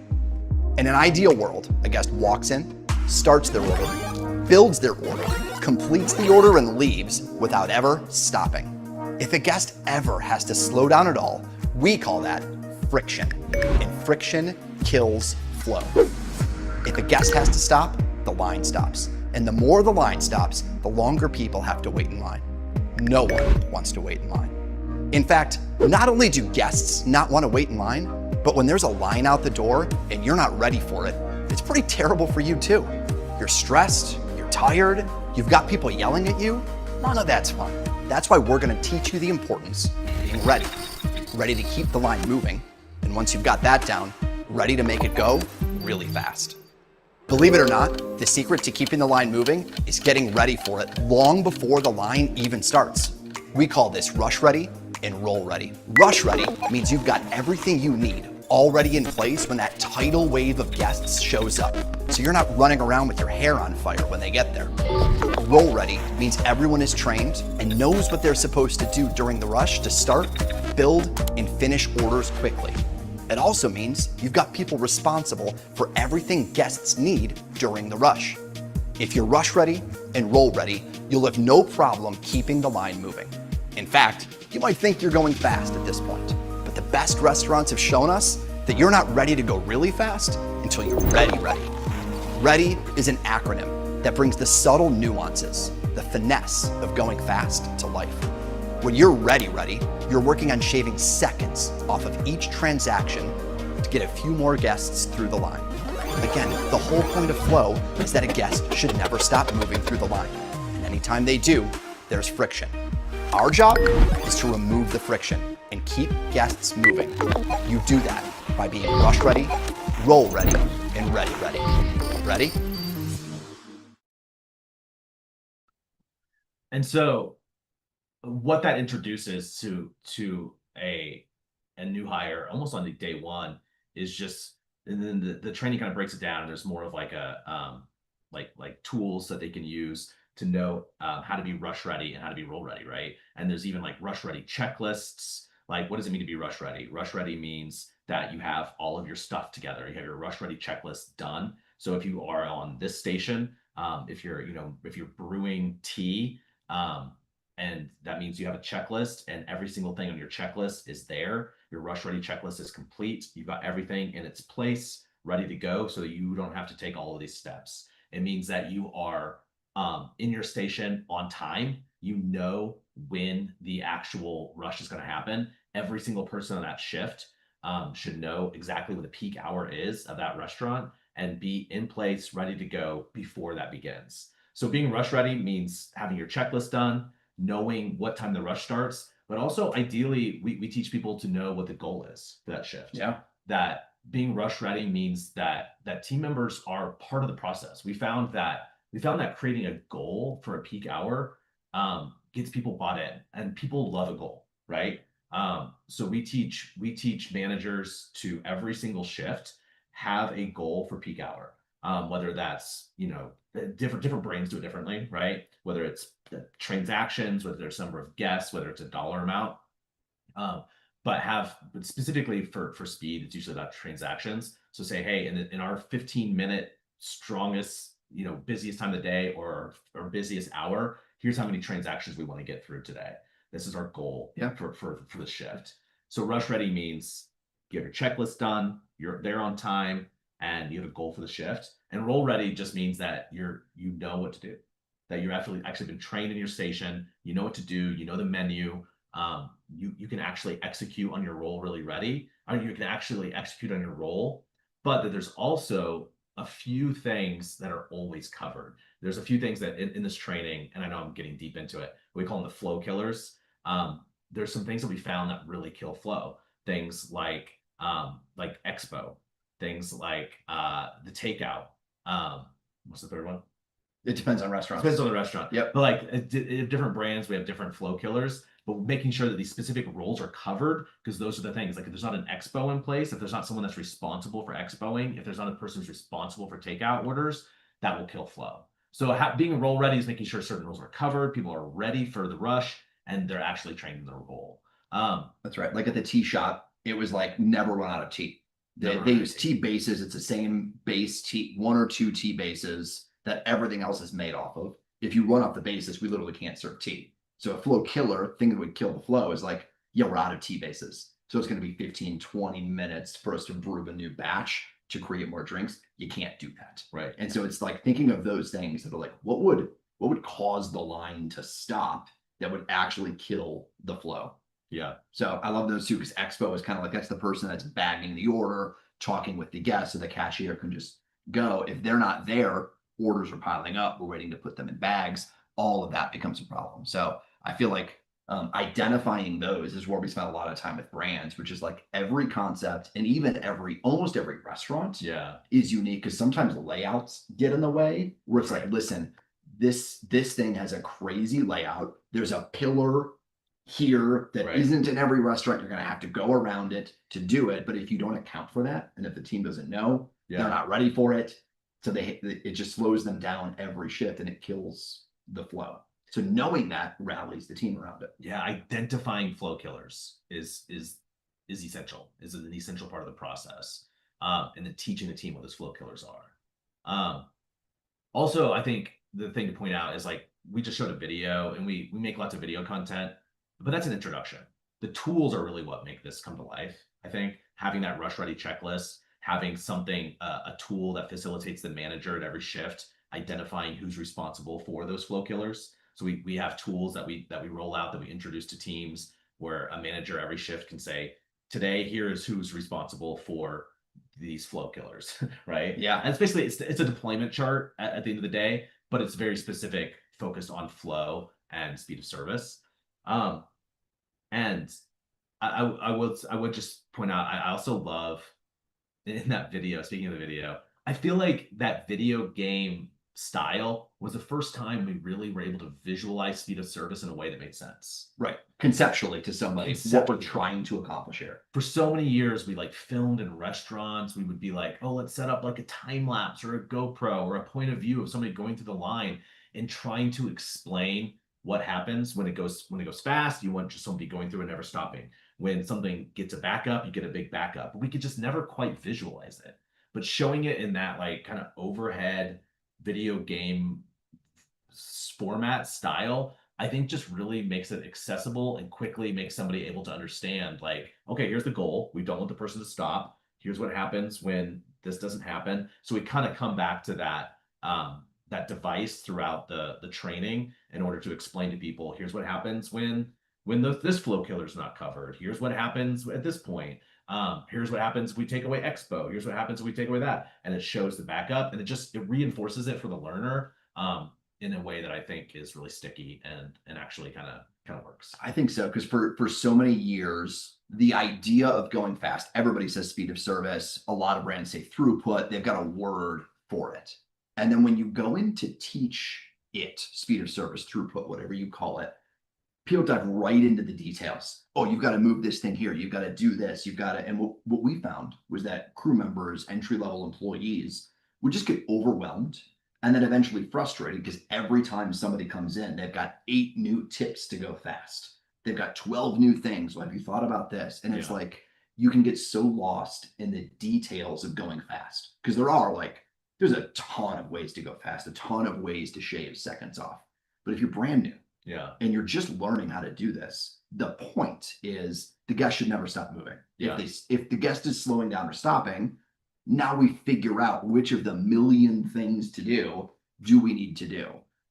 In an ideal world, a guest walks in, starts their order, builds their order, completes the order, and leaves without ever stopping. If a guest ever has to slow down at all, we call that friction, and friction kills flow. If a guest has to stop, the line stops. And the more the line stops, the longer people have to wait in line. No one wants to wait in line. In fact, not only do guests not want to wait in line, but when there's a line out the door and you're not ready for it, it's pretty terrible for you too. You're stressed, you're tired, you've got people yelling at you. None of that's fun. That's why we're gonna teach you the importance of being ready. Ready to keep the line moving, and once you've got that down, ready to make it go really fast. Believe it or not, the secret to keeping the line moving is getting ready for it long before the line even starts. We call this rush ready and roll ready. Rush ready means you've got everything you need already in place when that tidal wave of guests shows up, so you're not running around with your hair on fire when they get there. Roll ready means everyone is trained and knows what they're supposed to do during the rush to start, build, and finish orders quickly. It also means you've got people responsible for everything guests need during the rush. If you're rush ready and roll ready, you'll have no problem keeping the line moving. In fact, you might think you're going fast at this point, but the best restaurants have shown us that you're not ready to go really fast until you're ready. Ready is an acronym that brings the subtle nuances, the finesse of going fast to life. When you're ready, you're working on shaving seconds off of each transaction to get a few more guests through the line. Again, the whole point of flow is that a guest should never stop moving through the line. And anytime they do, there's friction. Our job is to remove the friction and keep guests moving. You do that by being rush ready, roll ready, and ready. Ready? And so what that introduces to a new hire almost on day one is just, and then the training kind of breaks it down, and there's more of like a like tools that they can use to know how to be rush ready and how to be roll ready, right? And there's even like rush ready checklists. Like, what does it mean to be rush ready? Rush ready means that you have all of your stuff together. You have your rush ready checklist done. So if you are on this station, if you're brewing tea, and that means you have a checklist and every single thing on your checklist is there. Your rush ready checklist is complete. You've got everything in its place, ready to go, so that you don't have to take all of these steps. It means that you are in your station on time. You know when the actual rush is going to happen. Every single person on that shift should know exactly what the peak hour is of that restaurant and be in place, ready to go before that begins. So being rush ready means having your checklist done, knowing what time the rush starts, but also ideally we teach people to know what the goal is for that shift. Yeah. That being rush ready means that team members are part of the process. We found that creating a goal for a peak hour gets people bought in, and people love a goal, right? So we teach managers to every single shift have a goal for peak hour. Whether that's, different brains do it differently, right? Whether it's the transactions, whether there's number of guests, whether it's a dollar amount, but specifically for speed, it's usually about transactions. So say, hey, in our 15-minute strongest busiest time of the day or busiest hour. Here's how many transactions we want to get through today. This is our goal for the shift. So rush ready means you have your checklist done, you're there on time, and you have a goal for the shift. And roll ready just means that you know what to do, that you're actually been trained in your station, you know what to do, you know the menu, you can actually execute on your role really ready, or you can actually execute on your role, but that there's also a few things that are always covered. There's a few things that in this training, and I know I'm getting deep into it, we call them the flow killers. There's some things that we found that really kill flow. Things like expo, things like the takeout. What's the third one? It depends on restaurants. Depends on the restaurant. Yep. But like different brands, we have different flow killers, but making sure that these specific roles are covered, because those are the things. Like if there's not an expo in place, if there's not someone that's responsible for expoing, if there's not a person who's responsible for takeout orders, that will kill flow. So being role ready is making sure certain roles are covered, people are ready for the rush, and they're actually trained in their role. That's right. Like at the tea shop, it was like never run out of tea. They use tea bases. It's the same base tea, 1 or 2 tea bases that everything else is made off of. If you run off the basis, we literally can't serve tea. So a flow killer, thing that would kill the flow, is like, yeah, we're out of tea bases. So it's going to be 15, 20 minutes for us to brew a new batch to create more drinks. You can't do that. Right. And so it's like thinking of those things that are like, what would cause the line to stop that would actually kill the flow? Yeah. So I love those two, because expo is kind of like, that's the person that's bagging the order, talking with the guest, so the cashier can just go. If they're not there, orders are piling up, we're waiting to put them in bags. All of that becomes a problem. So I feel like identifying those is where we spend a lot of time with brands, which is like every concept and even almost every restaurant is unique, because sometimes the layouts get in the way, where it's like, listen, this thing has a crazy layout. There's a pillar here that isn't in every restaurant. You're going to have to go around it to do it. But if you don't account for that, and if the team doesn't know, they're not ready for it. So it just slows them down every shift, and it kills the flow. So knowing that rallies the team around it. Yeah, identifying flow killers is essential. Is an essential part of the process, and then teaching the team what those flow killers are. Also, I think the thing to point out is, like, we just showed a video, and we make lots of video content, but that's an introduction. The tools are really what make this come to life. I think having that rush ready checklist, having something, a tool that facilitates the manager at every shift, identifying who's responsible for those flow killers. So we have tools that we roll out, that we introduce to teams, where a manager every shift can say, today, here is who's responsible for these flow killers, right? Yeah. And it's basically, it's a deployment chart at the end of the day, but it's very specific, focused on flow and speed of service. And I would just point out, I also love, in that video, speaking of the video, I feel like that video game style was the first time we really were able to visualize speed of service in a way that made sense. Right. Conceptually to somebody, what we're trying to accomplish here. For so many years, we like filmed in restaurants. We would be like, oh, let's set up like a time lapse or a GoPro or a point of view of somebody going through the line, and trying to explain what happens when it goes fast. You want just somebody going through and never stopping. When something gets a backup, you get a big backup. But we could just never quite visualize it. But showing it in that like kind of overhead video game format style, I think just really makes it accessible and quickly makes somebody able to understand, like, okay, here's the goal. We don't want the person to stop. Here's what happens when this doesn't happen. So we kind of come back to that that device throughout the training in order to explain to people, here's what happens when this flow killer is not covered. Here's what happens at this point. Here's what happens if we take away expo. Here's what happens if we take away that. And it shows the backup, and it reinforces it for the learner in a way that I think is really sticky and actually kind of works. I think so, because for so many years, the idea of going fast, everybody says speed of service. A lot of brands say throughput. They've got a word for it. And then when you go in to teach it, speed of service, throughput, whatever you call it, people dive right into the details. Oh, you've got to move this thing here. You've got to do this. You've got to, and what we found was that crew members, entry-level employees would just get overwhelmed and then eventually frustrated, because every time somebody comes in, they've got 8 new tips to go fast. They've got 12 new things. Well, have you thought about this? And it's like, you can get so lost in the details of going fast, because there are like, there's a ton of ways to go fast, a ton of ways to shave seconds off. But if you're brand new Yeah. and you're just learning how to do this, the point is the guest should never stop moving. Yeah. If the guest is slowing down or stopping, now we figure out which of the million things to do we need to do.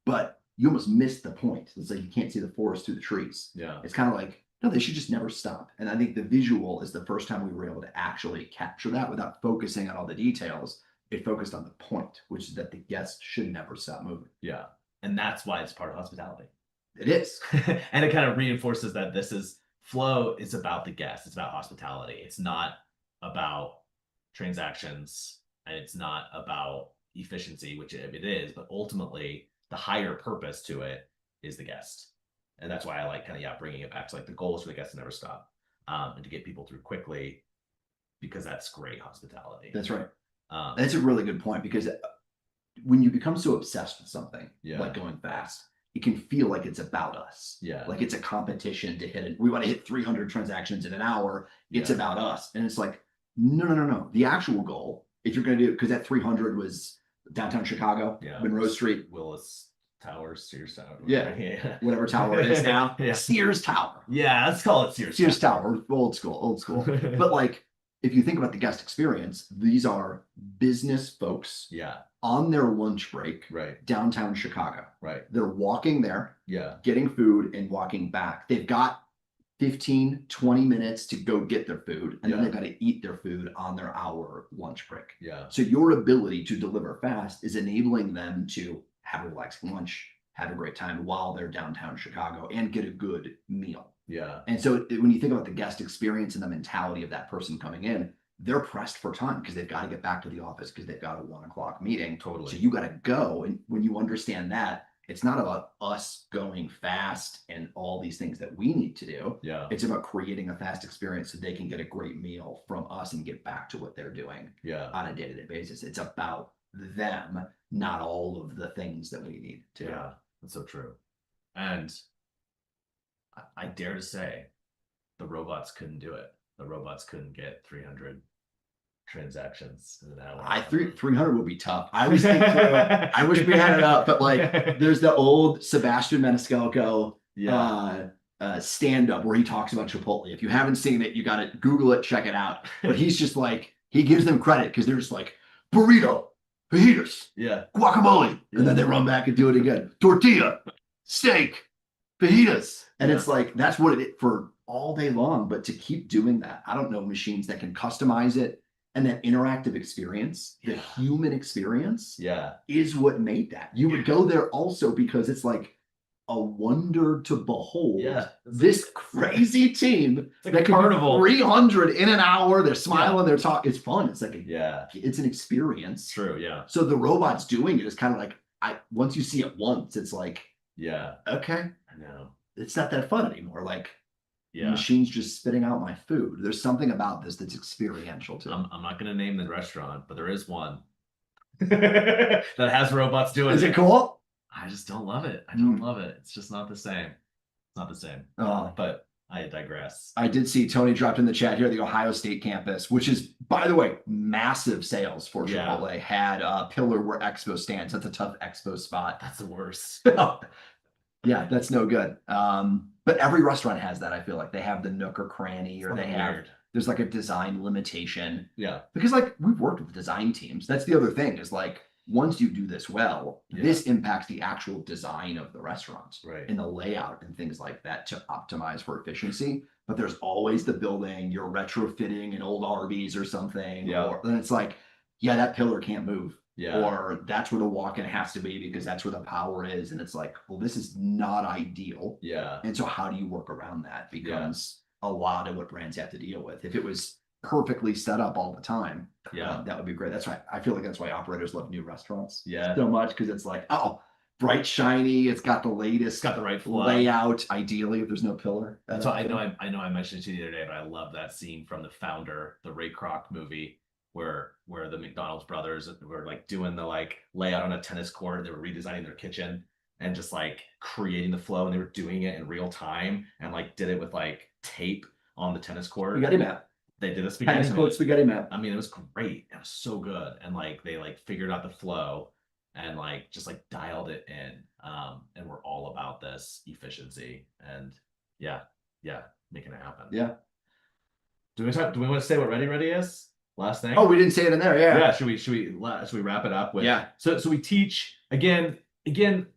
But you almost missed the point. It's like you can't see the forest through the trees. Yeah. It's kind of like, no, they should just never stop. And I think the visual is the first time we were able to actually capture that without focusing on all the details. It focused on the point, which is that the guest should never stop moving. Yeah. And that's why it's part of hospitality. It is. And it kind of reinforces that this is flow is about the guest. It's about hospitality. It's not about transactions, and it's not about efficiency, which it is, but ultimately the higher purpose to it is the guest. And that's why I like kind of, bringing it back to like the goal is for the guest to never stop, and to get people through quickly, because that's great hospitality. That's right. That's a really good point, because when you become so obsessed with something, Yeah. like going fast, it can feel like it's about us. Yeah. Like it's a competition to hit it. We want to hit 300 transactions in an hour. It's Yeah. about us. And it's like, no. The actual goal, if you're going to do, because that 300 was downtown Chicago, Yeah. Monroe Street, Willis Tower, Sears Tower. Yeah. Yeah. whatever tower it is now, Yeah. Sears Tower. Yeah, let's call it Sears. Sears Tower, old school. But like, if you think about the guest experience, these are business folks Yeah. on their lunch break, Right. downtown Chicago. Right. They're walking there, Yeah. getting food and walking back. They've got 15, 20 minutes to go get their food, and then Yeah. they've got to eat their food on their hour lunch break. Yeah. So your ability to deliver fast is enabling them to have a relaxing lunch, have a great time while they're downtown Chicago, and get a good meal. Yeah. And so when you think about the guest experience and the mentality of that person coming in, they're pressed for time because they've got to get back to the office because they've got a 1 o'clock meeting. Totally. So you got to go. And when you understand that, it's not about us going fast and all these things that we need to do. Yeah. It's about creating a fast experience so they can get a great meal from us and get back to what they're doing Yeah. on a day-to-day basis. It's about them, not all of the things that we need to. Yeah. That's so true. And I dare to say the robots couldn't do it. The robots couldn't get 300 transactions in an hour. 300 would be tough. I was thinking, I wish we had it up, but like there's the old Sebastian Maniscalco stand up where he talks about Chipotle. If you haven't seen it, you got to Google it, check it out. But he's just like, he gives them credit because they're just like burrito, fajitas, Yeah. guacamole, and then they run back and do it again. Tortilla, steak, fajitas. And it's like, that's what it is for all day long. But to keep doing that, I don't know machines that can customize it. And that interactive experience, the human experience, Yeah. is what made that. You would go there also because it's like a wonder to behold. Yeah. This crazy team It's like that a can do carnival. 300 in an hour. They're smiling, they're talking. It's fun. It's like Yeah. it's an experience. True. Yeah. So the robots doing it is kind of like once you see it once, it's like, Yeah. okay, I know. it's not that fun anymore. Like Yeah. machines just spitting out my food. There's something about this that's experiential too. I'm not going to name the restaurant, but there is one that has robots doing Is it cool? I just don't love it. I don't love it. It's just not the same. It's not the same. Oh. But I digress. I did see Tony dropped in the chat here, the Ohio State campus, which is, by the way, massive sales for Yeah. Chipotle, had a pillar where Expo stands. That's a tough Expo spot. That's the worst. Yeah, that's no good. But every restaurant has that. I feel like they have the nook or cranny, or they have, Weird. there's like a design limitation. Yeah. Because like we've worked with design teams. That's the other thing is like, once you do this well, Yeah. this impacts the actual design of the restaurant Right. and the layout and things like that to optimize for efficiency. But there's always the building, you're retrofitting an old Arby's or something. Yeah. Or then it's like, yeah, that pillar can't move. Yeah. Or that's where the walk-in has to be because that's where the power is. And it's like, well, this is not ideal. Yeah. And so how do you work around that becomes a lot of what brands have to deal with. If it was perfectly set up all the time, Yeah. that would be great. That's why I feel like that's why operators love new restaurants Yeah. so much, because it's like, oh, bright, shiny, it's got the latest It's got the right flow. layout. Ideally, if there's no pillar. That's why I know I mentioned it to you the other day, but I love that scene from The Founder, the Ray Kroc movie, where the McDonald's brothers were like doing the like layout on a tennis court. They were redesigning their kitchen and just like creating the flow, and they were doing it in real time and like did it with like tape on the tennis court. You got him out. They did a spaghetti. Tennis court spaghetti map. I mean, it was great. It was so good. And like they like figured out the flow and like just like dialed it in. And we're all about this efficiency and yeah, making it happen. Yeah. Do we want to say what ready is? Last thing. Oh, we didn't say it in there. Yeah. Yeah. Should we wrap it up with? Yeah. So we teach again.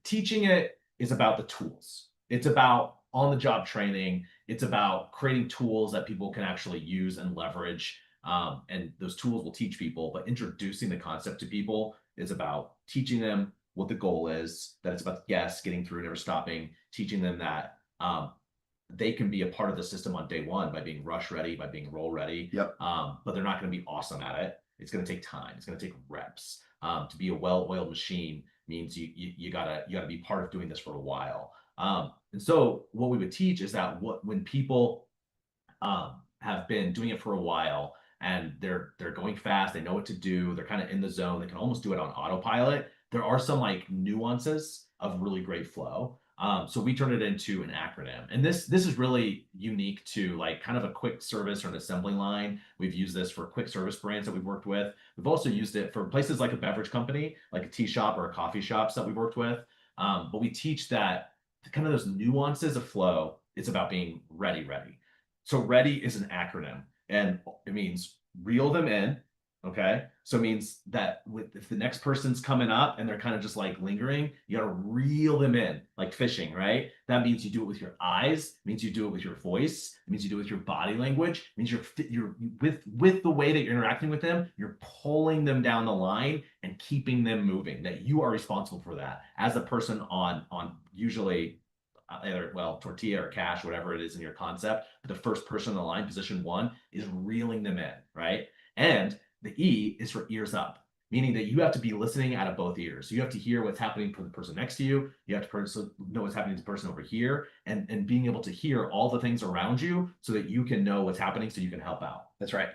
Teaching it is about the tools. It's about on the job training. It's about creating tools that people can actually use and leverage. And those tools will teach people. But introducing the concept to people is about teaching them what the goal is. That it's about the guests getting through, never stopping. Teaching them that they can be a part of the system on day one by being rush ready, by being roll ready. Yep. But they're not going to be awesome at it. It's going to take time. It's going to take reps. To be a well-oiled machine means you gotta be part of doing this for a while. And so what we would teach is that when people have been doing it for a while and they're going fast, they know what to do, they're kind of in the zone, they can almost do it on autopilot. There are some like nuances of really great flow. So we turn it into an acronym. And this is really unique to like kind of a quick service or an assembly line. We've used this for quick service brands that we've worked with. We've also used it for places like a beverage company, like a tea shop or a coffee shops that we've worked with. But we teach that kind of those nuances of flow. It's about being ready. So ready is an acronym and it means reel them in. Okay. So it means that if the next person's coming up and they're kind of just like lingering, you got to reel them in like fishing, right? That means you do it with your eyes. It means you do it with your voice. It means you do it with your body language. It means you're with the way that you're interacting with them, you're pulling them down the line and keeping them moving, that you are responsible for that as a person on usually either tortilla or cash, whatever it is in your concept. But the first person on the line, position one, is reeling them in, right? And the E is for ears up, meaning that you have to be listening out of both ears. So you have to hear what's happening for the person next to you. You have to know what's happening to the person over here and being able to hear all the things around you so that you can know what's happening so you can help out. That's right.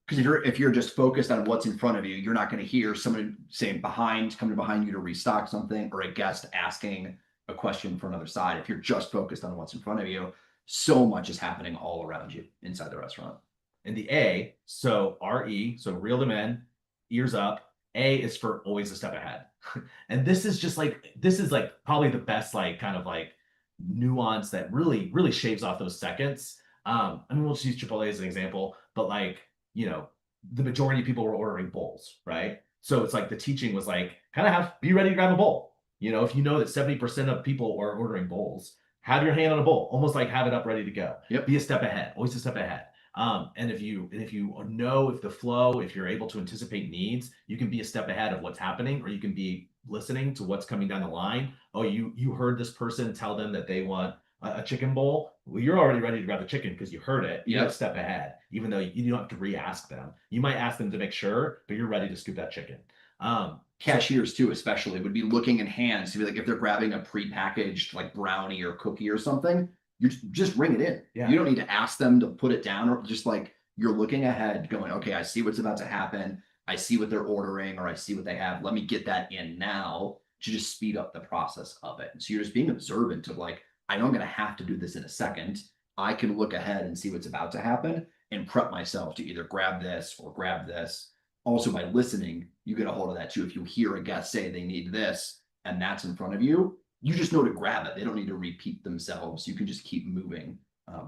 Because if you're just focused on what's in front of you, you're not going to hear someone saying coming behind you to restock something or a guest asking a question for another side. If you're just focused on what's in front of you, so much is happening all around you inside the restaurant. And the A, so RE, so reel them in, ears up. A is for always a step ahead. And this is probably the best like kind of like nuance that really shaves off those seconds. I mean, we'll just use Chipotle as an example, but like, the majority of people were ordering bowls, right? So it's like the teaching was like, be ready to grab a bowl. If you know that 70% of people are ordering bowls, have your hand on a bowl, almost like have it up ready to go. Yep. Be a step ahead, always a step ahead. And if you know if the flow, if you're able to anticipate needs, you can be a step ahead of what's happening, or you can be listening to what's coming down the line. Oh, you heard this person tell them that they want a chicken bowl. Well, you're already ready to grab the chicken because you heard it. You got to step ahead, even though you don't have to re-ask them. You might ask them to make sure, but you're ready to scoop that chicken. Cashiers too, especially, would be looking in hands to be like, if they're grabbing a prepackaged like brownie or cookie or something, you just ring it in. Yeah. You don't need to ask them to put it down, or just like you're looking ahead going, okay, I see what's about to happen. I see what they're ordering, or I see what they have. Let me get that in now to just speed up the process of it. So you're just being observant of like, I know I'm going to have to do this in a second. I can look ahead and see what's about to happen and prep myself to either grab this or grab this. Also, by listening, you get a hold of that too. If you hear a guest say they need this and that's in front of you, you just know to grab it. They don't need to repeat themselves. You can just keep moving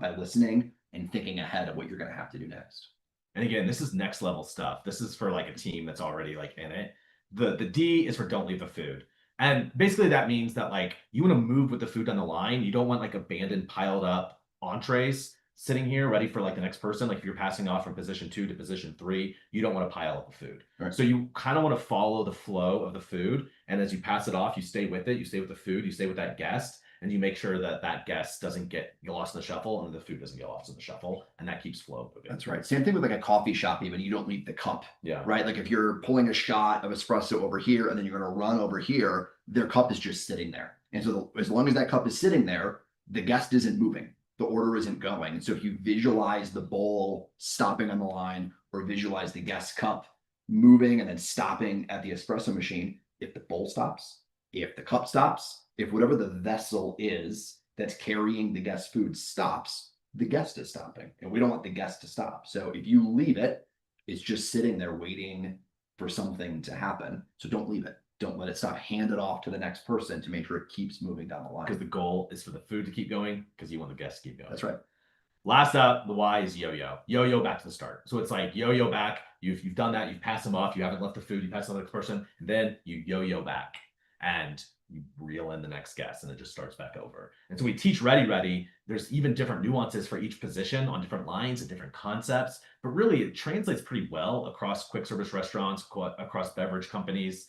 by listening and thinking ahead of what you're going to have to do next. And again, this is next level stuff. This is for like a team that's already like in it. The D is for don't leave the food. And basically that means that like you want to move with the food on the line. You don't want like abandoned, piled up entrees sitting here ready for like the next person. Like if you're passing off from position 2 to position 3, you don't want to pile up the food. Right. So you kind of want to follow the flow of the food. And as you pass it off, you stay with it. You stay with the food. You stay with that guest. And you make sure that that guest doesn't get lost in the shuffle and the food doesn't get lost in the shuffle. And that keeps flow moving. That's right. Same thing with like a coffee shop, even. You don't leave the cup. Yeah. Right. Like if you're pulling a shot of espresso over here and then you're going to run over here, their cup is just sitting there. And so as long as that cup is sitting there, the guest isn't moving. The order isn't going. And so if you visualize the bowl stopping on the line, or visualize the guest cup moving and then stopping at the espresso machine, if the bowl stops, if the cup stops, if whatever the vessel is that's carrying the guest food stops, the guest is stopping, and we don't want the guest to stop. So if you leave it, it's just sitting there waiting for something to happen. So don't leave it. Don't let it stop. Hand it off to the next person to make sure it keeps moving down the line. Because the goal is for the food to keep going, because you want the guests to keep going. That's right. Last up, the why is yo-yo. Yo-yo back to the start. So it's like yo-yo back. You've done that. You've passed them off. You haven't left the food. You pass the next person. And then you yo-yo back. And you reel in the next guest, and it just starts back over. And so we teach ready. There's even different nuances for each position on different lines and different concepts. But really, it translates pretty well across quick service restaurants, across beverage companies,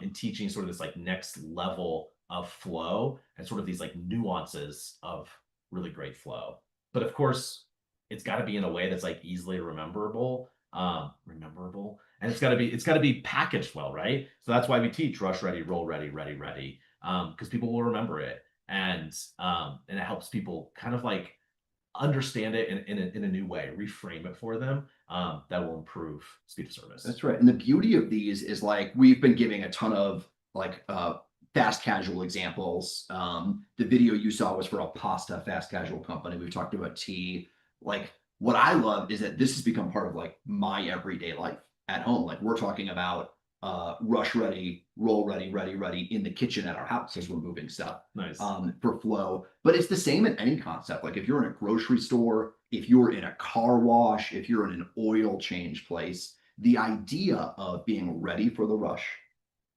in teaching sort of this like next level of flow and sort of these like nuances of really great flow. But of course, it's got to be in a way that's like easily rememberable, and it's got to be packaged well, right? So that's why we teach rush ready, roll ready, because people will remember it, and it helps people kind of like understand it in a new way, reframe it for them. That will improve speed of service. That's right. And the beauty of these is like we've been giving a ton of like fast casual examples. The video you saw was for a pasta fast casual company. We've talked about tea. Like what I love is that this has become part of like my everyday life at home. Like we're talking about rush ready, roll ready in the kitchen at our house as we're moving stuff. Nice. For flow. But it's the same in any concept. Like if you're in a grocery store, if you're in a car wash, if you're in an oil change place, the idea of being ready for the rush,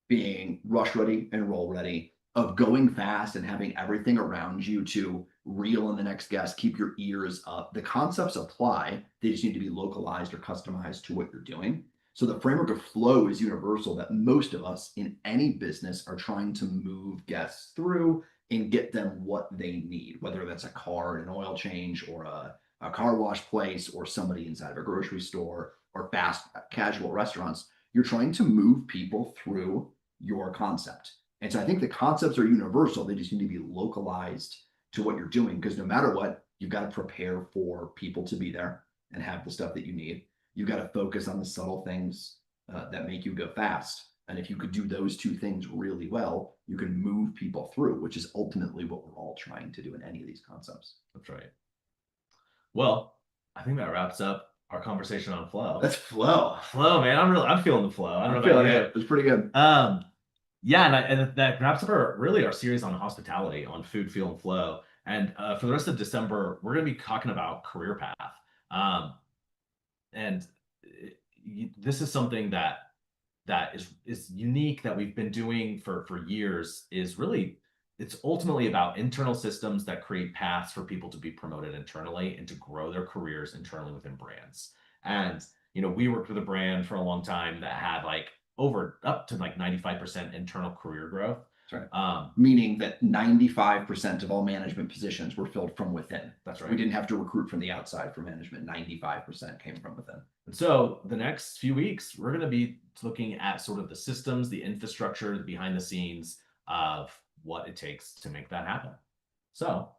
being rush ready and roll ready, of going fast and having everything around you to reel in the next guest, keep your ears up. The concepts apply. They just need to be localized or customized to what you're doing. So the framework of flow is universal that most of us in any business are trying to move guests through and get them what they need, whether that's a car and an oil change or a car wash place or somebody inside of a grocery store or fast casual restaurants. You're trying to move people through your concept. And so I think the concepts are universal. They just need to be localized to what you're doing, because no matter what, you've got to prepare for people to be there and have the stuff that you need. You've got to focus on the subtle things that make you go fast. And if you could do those two things really well, you can move people through, which is ultimately what we're all trying to do in any of these concepts. That's right. Well, I think that wraps up our conversation on flow. That's flow. Flow, man. I'm feeling the flow. I don't know I'm feeling about you. it. It's pretty good. Yeah, and that wraps up our series on hospitality, on food, feel, and flow. And for the rest of December, we're going to be talking about career path. And this is something that is unique that we've been doing for years. Is really, it's ultimately about internal systems that create paths for people to be promoted internally and to grow their careers internally within brands. And we worked with a brand for a long time that had like up to like 95% internal career growth. That's right. Meaning that 95% of all management positions were filled from within. That's right. We didn't have to recruit from the outside for management. 95% came from within. And so the next few weeks, we're going to be looking at sort of the systems, the infrastructure, the behind the scenes of what it takes to make that happen. So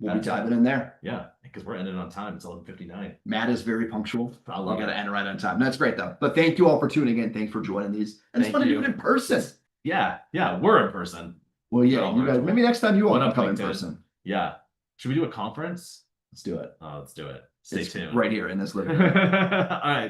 we'll be diving in there. Yeah, because we're ending on time. It's 11:59. Matt is very punctual. I love it. We got to end right on time. That's great though. But thank you all for tuning in. Thanks for joining these. And it's fun to do it in person. Yeah, we're in person. Well, yeah, you guys. Maybe next time you all can come in person. Yeah. Should we do a conference? Let's do it. Let's do it. Stay tuned. Right here in this living room. All right.